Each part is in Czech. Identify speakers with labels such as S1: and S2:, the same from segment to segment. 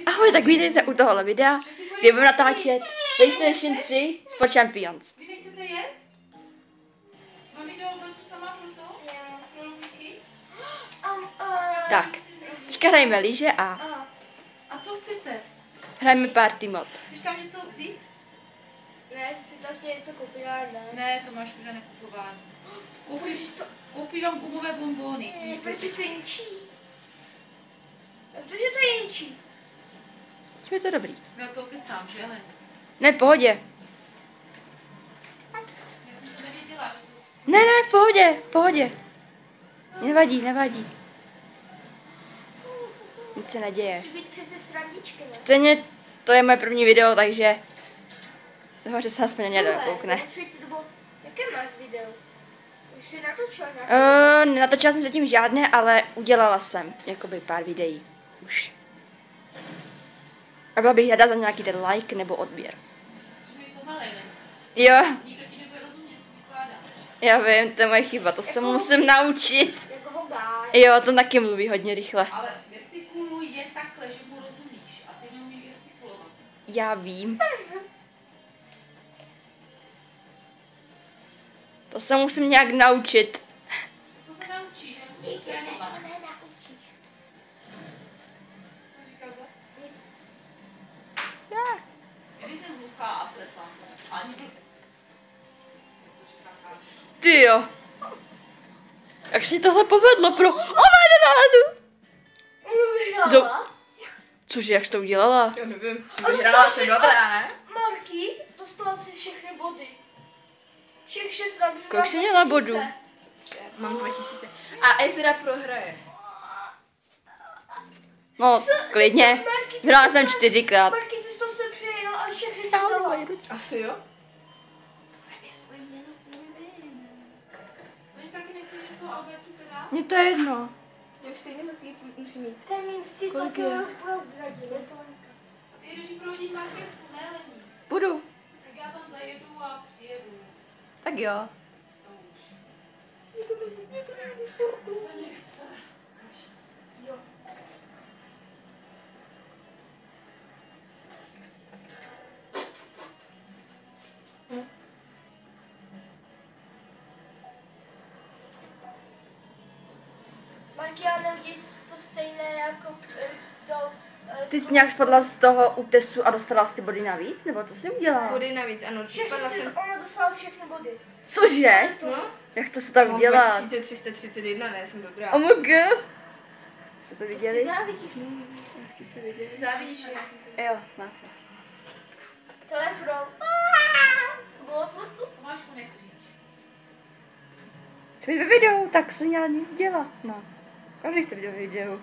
S1: Ahoj, tak vítejte u tohohle videa, kde budeme natáčet PlayStation 3 Sport Champions.
S2: Vy nechcete jet? Mám jít do Albertu sama pro to? Pro Lumiky?
S1: Tak, teďka hrajeme lyže a
S2: A co chcete?
S1: hrajeme party mod.
S2: Chceš tam něco vzít?
S3: Ne, si to chtěl něco koupit, ale ne.
S2: Ne, to máš už nekupování. Koupí vám gumové bonbóny.
S3: Proč je to jinčí? Protože to je jinčí.
S1: Tím je to dobrý.
S2: Já to kecám, že Helen?
S1: Ne, v pohodě.
S2: Já jsem to nevěděla, že to...
S1: Ne, v pohodě. Nevadí. Nic se neděje.
S3: Musí být přece srandičky, ne?
S1: Stejně to je moje první video, takže doufám, že se aspoň na ně dokoukne.
S3: Jaké máš video? Už jsi natočila nějaké?
S1: Natočila jsem zatím žádné, ale udělala jsem jakoby pár videí už. A byla bych ráda za nějaký ten like nebo odběr.
S2: Jsi mi pomalej, ne?
S1: Jo,
S2: Nikdo ti nebude rozumět, co vykládáš.
S1: já vím, to je moje chyba, to se musím naučit.
S3: Jako hobáj.
S1: Jo, to taky mluví hodně rychle.
S2: Ale gestikuluj je takhle, že mu rozumíš a ty neumíš gestikulovat.
S1: Já vím. To se musím nějak naučit.
S2: To se naučíš, já musím
S3: Nikdy se
S2: trénovat.
S3: to nenaučíš.
S2: Co říkal zas?
S3: Nic.
S2: Já nejsem hluchá a slepá. Ani blbě. To říká Karl.
S1: Ty jo. Jak si tohle povedlo pro... máte náladu!
S3: Vyhrála?
S1: Cože, jak jsi to udělala?
S4: Já nevím, jsem
S3: A
S4: vyhrála,
S3: dostala
S4: jsem
S3: všechno-
S4: dobrá, ne?
S3: Marky, dostala si všechny body. Všech 16.
S1: Kolik jsi měla bodů?
S4: Mám 2000. A Ezra prohraje.
S1: No, klidně. Hrála jsem 4krát.
S3: Marky, ty jsi to se přejela a všechny si dala.
S4: Asi jo?
S2: Oni taky nechci jít do toho Albertu teda?
S1: Mně to je jedno.
S4: Já už stejně za chvíli musím jít.
S3: Ten mým stíl
S1: Kolik
S3: se
S1: je?
S3: prozradil. Je to Lenka.
S2: Ty jdeš jí prohodit marketku, ne Lení?
S1: Budu.
S2: Tak já tam zajedu a přijedu.
S1: Tak jo.
S2: Co už?
S3: Se nechce. Jo. Marky, já neudělej to stejné jako s tou...
S1: Ty jsi nějak spadla z toho útesu a dostala si body navíc? Nebo to jsi udělala?
S4: Body navíc, ano.
S3: Všechny
S4: Spadla
S3: si,
S4: jsem.
S3: ona dostala všechny body.
S1: Cože?
S4: No?
S1: Jak to se tak
S4: Mám
S1: udělá?
S4: 2331, ne, jsem dobrá.
S1: Oh my god. Jste to viděli?
S4: Závidíš, no. Jestli jste viděli. Závidíš,
S1: Jo, máte.
S3: To je pro...
S2: Tomášku, nekřič.
S1: Chci být ve videu, tak jsem měla nic dělat, no. Každý chce být ve videu.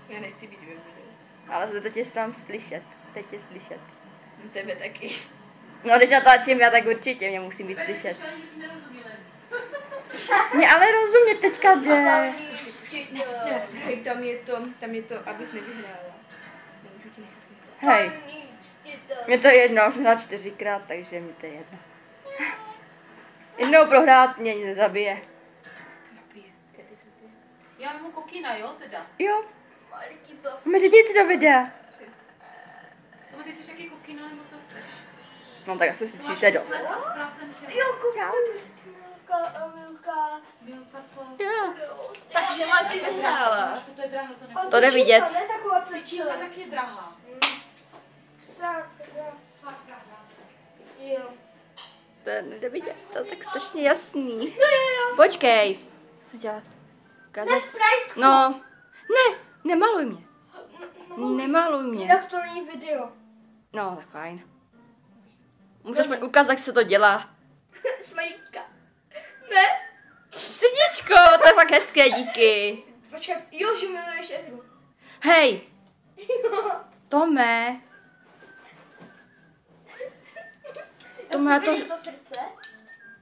S4: Já nechci být ve videu.
S1: Ale teď je tam slyšet. Teď je slyšet.
S4: Tebe taky.
S1: No, když natáčím já, tak určitě mě musí být slyšet.
S2: Slyšela, nikdy nerozumí Lení.
S1: Mě ale rozumě teďka jde.
S4: Hej, tam je to, abys nevyhrála. Nemůžu ti nechat vyhrát.
S1: Hej, mě to je jedno, jsem hrála 4krát, takže mi to je jedno. Jednou prohrát mě nic nezabije.
S4: Zabije, tedy zabije.
S2: Já mám kokina, jo, teda?
S1: Jo, máme řídit si do videa.
S2: Tome, ty chceš taky kokina, nebo co chceš?
S1: No tak asi si přijďte dost.
S2: Tomáš, a zpráv ten převis.
S3: Jo, koupím si Milka.
S2: Milka, co?
S1: Jo.
S4: Takže Marky vyhrála.
S2: Tomášku, to je drahé, to nebude.
S1: To jde vidět.
S3: Ne taková
S2: Tyčinka
S3: pečile.
S2: taky je drahá. Fakt drahá.
S3: Jo.
S1: To jde vidět, to je tak strašně jasný.
S3: Jo.
S1: Počkej. Dělat.
S3: Na
S1: Ukázat.
S3: Spriteku.
S1: No, ne, nemaluj mě. Nemaluj mě.
S3: Jinak to není video.
S1: No, tak fajn. Můžeš mi ukázat, jak se to dělá.
S3: Smajíčka. Ne?
S1: Srdíčko, to je fakt hezké, díky.
S3: Počkej, jo, že jmenuješ Ezru.
S1: Hej, Tome. Tome, to...
S3: Vidím to srdce?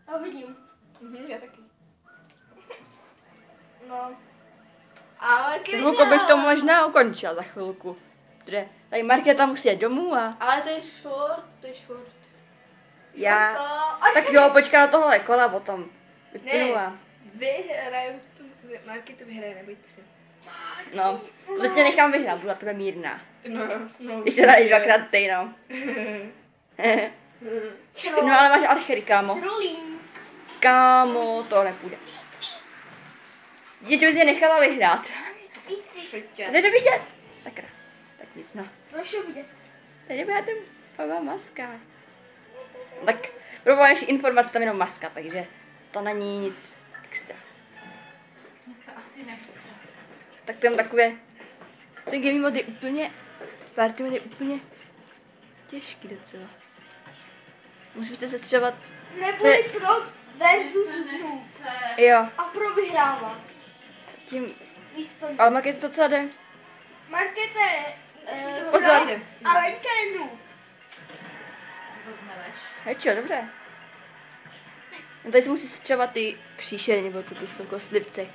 S3: Já vidím.
S4: Já taky.
S3: No.
S4: Ale
S1: Za chvilku bych to možná ukončila za chvilku. Protože tady Markéta musí jít domů a
S4: Ale to je short.
S1: já...
S3: A
S1: Tak jo, počkej na tohle kola potom. Vypnu
S4: Ne.
S1: a...
S4: Vyhraju tu, Marky to vyhraje, nebojte si.
S1: No, to teď tě nechám vyhrát, budu na tebe mírná.
S4: No.
S1: Když to dáš dvakrát ty, no. No ale máš archery, kámo.
S3: Trolling.
S1: Kámo, to nepůjde. Dítě, že tě nechala vyhrát. Jde to vidět. Sakra. Tak nic, no.
S3: Prošel vidět.
S1: Tady bude tam Pavla maska. Tak pro vaši informace tam jenom maska, takže to není nic extra.
S2: Mně se asi nechce.
S1: Tak to je takové, ten gaming mod je úplně, party mod je úplně těžký docela. Musíte se střebat,
S3: Neboli pro versus hru.
S1: jo,
S3: A pro vyhrávat.
S1: tím,
S3: Místo
S1: ale Market to docela jde.
S3: Markéta je
S1: Pozor.
S3: a Lenka je noob.
S2: Co se zmeleš?
S1: Hečo, dobře. No tady se musí střebat ty příšery, nebo co to jsou, kostlivci.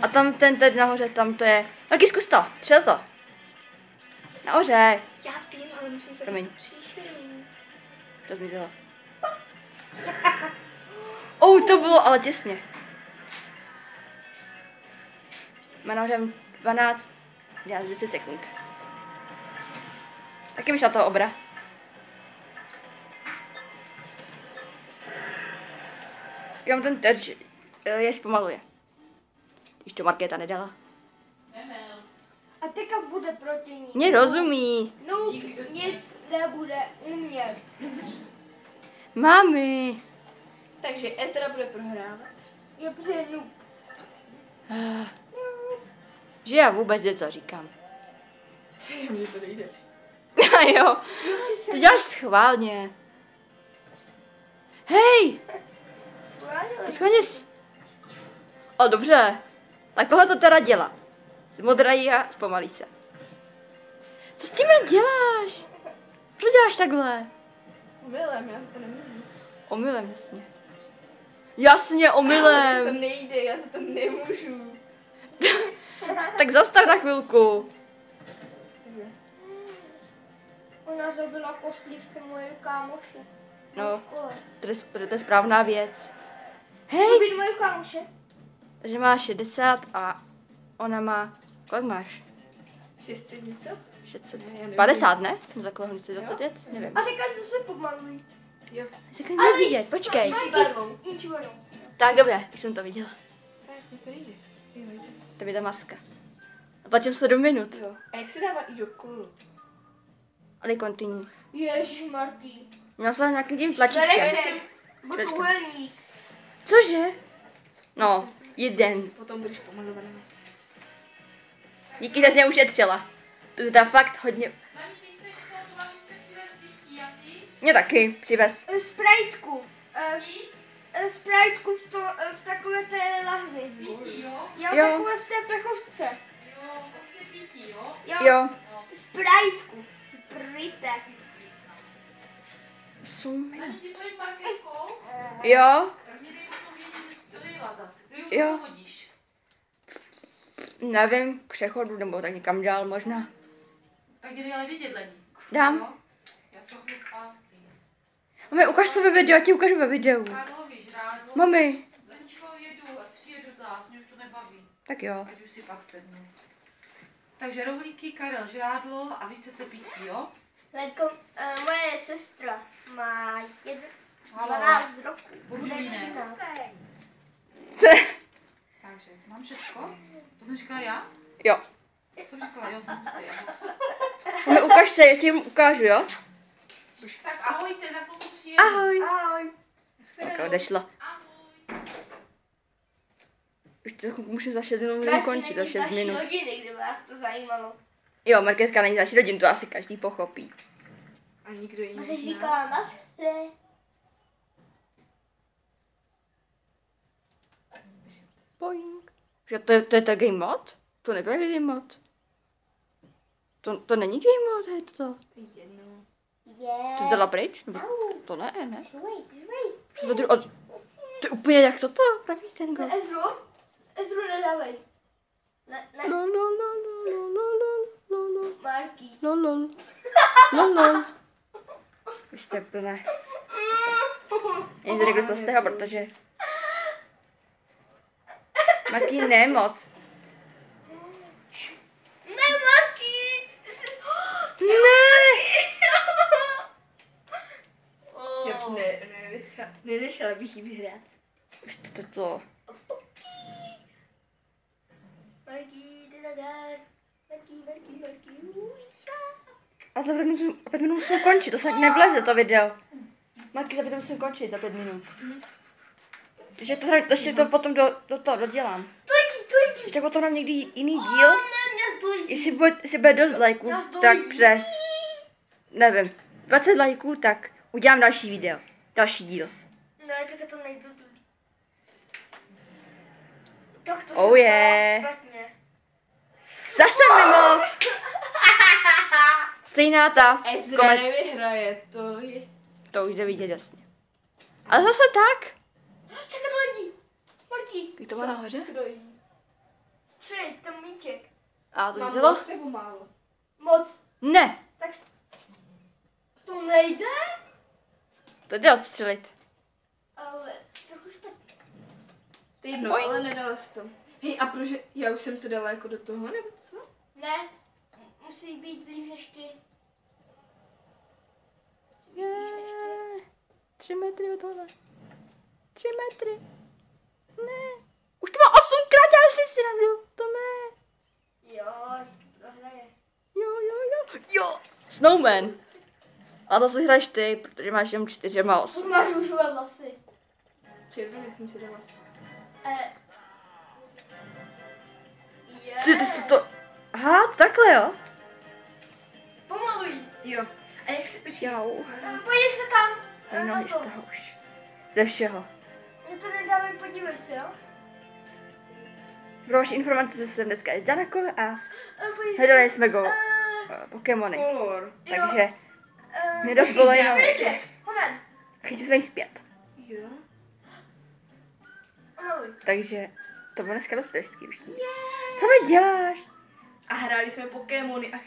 S1: A tam ten teď nahoře, tam to je, Marky, zkus to, střel to. Nahoře.
S3: Já vím, ale myslím se,
S1: Promiň.
S3: že to příšerný.
S1: To zmizelo. To bylo ale těsně. Má nahoře 12, 10 sekund. Taky vyšla toho obra. Kam ten terč je zpomaluje. Když to Markéta nedala.
S2: Nemel.
S3: A teďka bude proti ní.
S1: Mě rozumí.
S3: Noob nic nebude umět.
S1: Mami.
S4: Takže Ezra bude prohrávat.
S3: Je protože noob.
S1: Že já vůbec něco říkám.
S4: Mně to nejde.
S1: A jo, to děláš schválně. Hej, to schválně dobře. Tak tohle to teda dělá. Zmodrají a zpomalí se. Co s tím děláš? Proč děláš takhle?
S4: Omylem, já se to nemůžu.
S1: Omylem, jasně. Jasně,
S4: To
S1: omylem.
S4: nejde, já se to nemůžu.
S1: Tak zastav na chvilku.
S4: Takže.
S3: Ona zabila kostlivce moje kámoše.
S1: No.
S3: V škole.
S1: To je správná věc. Hej,
S3: Zabít moje kámoše?
S1: takže máš 60 a ona má, kolik máš?
S4: 600 něco?
S1: 600.
S4: Ne, já nevím.
S1: 50, ne? Za koho chci 25? Nevím.
S3: A teďka se pomalují.
S4: Jo.
S1: Jsi to vidět, počkej.
S3: Inči barvou.
S1: Tak dobře, jak jsem to viděla.
S4: Tak, mně to nejde. Jo, jde.
S1: To je ta maska. A tlačím 7 minut.
S4: Jo. A jak se dává i do kolu?
S1: Ale continue.
S3: Ježišmarký.
S1: Měla jsem nějakým tím tlačítkem.
S3: Zadeček. Buď
S1: Cože? No, jeden.
S4: Potom budeš pomalovaná.
S1: Díky, že jsi mě ušetřila. To je ta fakt hodně.
S2: Mami, ty chceš se chce přivést pití a ty?
S1: Mě taky, přivez.
S3: Spriteku. Spriteku v takové té lahvi.
S2: Pití, jo?
S3: Já
S1: Jo.
S3: takové v té plechovce.
S2: Jo, prostě pití, jo?
S1: Jo.
S3: Spriteku. Sprite.
S2: Ani ty půjdeš s Markétkou?
S1: Jo.
S2: Tak mě dej potom vědět, že jsi to dejla zase. Kdy už
S1: Jo.
S2: to hodíš?
S1: Nevím, k přechodu nebo tak někam dál možná.
S2: Tak mě dej ale vědět, Lení.
S1: Dám.
S2: Jo? Já se hodnu zpátky.
S1: Mami, ukaž se ve videu, já ti ukážu ve videu.
S2: Karlovi žrádlo.
S1: Mami.
S2: Leničko, jedu a přijedu zás, mě už to nebaví.
S1: Tak jo.
S2: Ať už si pak sednu. Takže rohlíky, Karel, žrádlo a vy chcete pití, jo?
S3: Lenko, moje sestra má
S2: Halo.
S3: 12 roků.
S2: Budu
S3: Bude
S2: jiné.
S3: 13.
S2: Takže, mám všecko? To jsem říkala já?
S1: Jo.
S2: Co jsem říkala? Jo, jsem hustý.
S1: Mami, ukaž se, ještě jim ukážu, jo?
S2: Tak ahojte, za chvilku přijedu.
S1: Ahoj.
S3: Ahoj.
S1: Tak odešla.
S2: Ahoj.
S1: Už to můžu za 6 minut můžeme končit, za 6 minut.
S3: Rodiny, kdyby vás to zajímalo.
S1: Jo, Markétka není naší rodin, to asi každý pochopí.
S4: A nikdo jiný
S3: A teď
S4: nezná.
S3: říkala naschle.
S1: Boing. Že to je ta game mod? To nebyl game mod. To není game mod, je to.
S4: To je jedno.
S1: To dala pryč? Nebo
S3: Au.
S1: to ne, ne.
S3: Žuj, žuj.
S1: Že to, to je úplně jak toto, pravý ten go.
S3: Ezru nedávej. Ne,
S1: Lol, lol, lol, lol, lol, lol, lol, lol,
S3: Marky.
S1: lol, lol, lol, lol. Vy jste plné. Já to řekl z toho, protože... Marky, ne moc.
S4: Nenechala bych jí vyhrát.
S1: Už to.
S3: Marky,
S1: A za 5 minut musím končit, to se nevleze to video. Marky, za 5 minut musím končit, za 5 minut. Takže to ještě to potom dodělám. Ještě potom mám někdy jiný díl. Jestli bude dost lajků, tak přes, nevím, 20 lajků, tak udělám další video. Další díl.
S3: No, tak to nejdu. Tak to
S1: Oh yeah.
S3: špatně.
S1: Zase mimo! Stejná ta.
S4: Ezra nevyhraje, to je...
S1: To už jde vidět jasně. Ale zase tak.
S3: Čekat lidi. Marky.
S1: Jak to má nahoře?
S4: Kdo jí?
S3: Střelit, ten míček.
S1: A to
S4: Mám
S1: vidělo?
S4: moc nebo málo?
S3: Moc.
S1: Ne,
S3: Tak to nejde?
S1: to jde odstřelit.
S3: Ale trochu špatně.
S4: To je jedno, ale nedala jsi to. Hej, a proč já už jsem to dala jako do toho, nebo co?
S3: Ne, musí být blíž než ty.
S1: 3 metry od tohle. 3 metry. Ne. Už to má 8krát, já si srandu. To ne.
S3: Jo, to hraje.
S1: Jo. Snowman. A to si hraješ ty, protože máš jenom 4, má 8.
S3: Furt máš růžové vlasy.
S4: Červený jsem si dala.
S1: Ty jsi to... Aha, takhle jo.
S3: Pomaluj.
S4: Jo. A jak se počkej?
S1: Jau.
S3: Podívej se tam.
S1: Mají
S3: Na
S1: nohy z
S3: to.
S1: toho už. Ze všeho.
S3: Mě to nedávej, podívej se, jo?
S1: Pro vaši informace jsem dneska jezdila na kole a
S3: Podívej se.
S1: hledali jsme Pokémony.
S4: Kolor.
S1: Takže mě dost bylo jenom...
S3: Smyček, moment.
S1: Chytili jsme jich 5.
S4: Jo.
S3: Pomaluj.
S1: Takže to bylo dneska dost hezký. Co mi děláš?
S4: A hráli jsme Pokémony a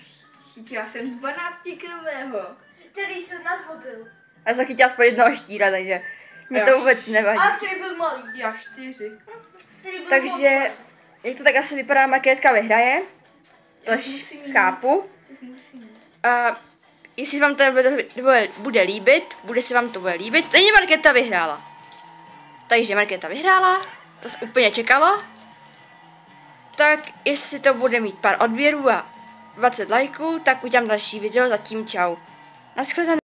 S4: chytila jsem 12-kilového.
S3: Který se nazlobil.
S1: A já jsem chytila aspoň jednoho štíra, takže mi to
S4: Jo.
S1: vůbec nevadí.
S3: A který byl malý.
S4: Já 4.
S3: Který byl
S1: Takže,
S3: moc
S1: jak to tak asi vypadá, Markétka vyhraje. Tož
S4: musím.
S1: chápu. A jestli vám to bude líbit, stejně Markéta vyhrála. Takže Markéta vyhrála, to se úplně čekalo. Tak jestli to bude mít pár odběrů a 20 lajků, tak udělám další video, zatím čau. Naschledanou.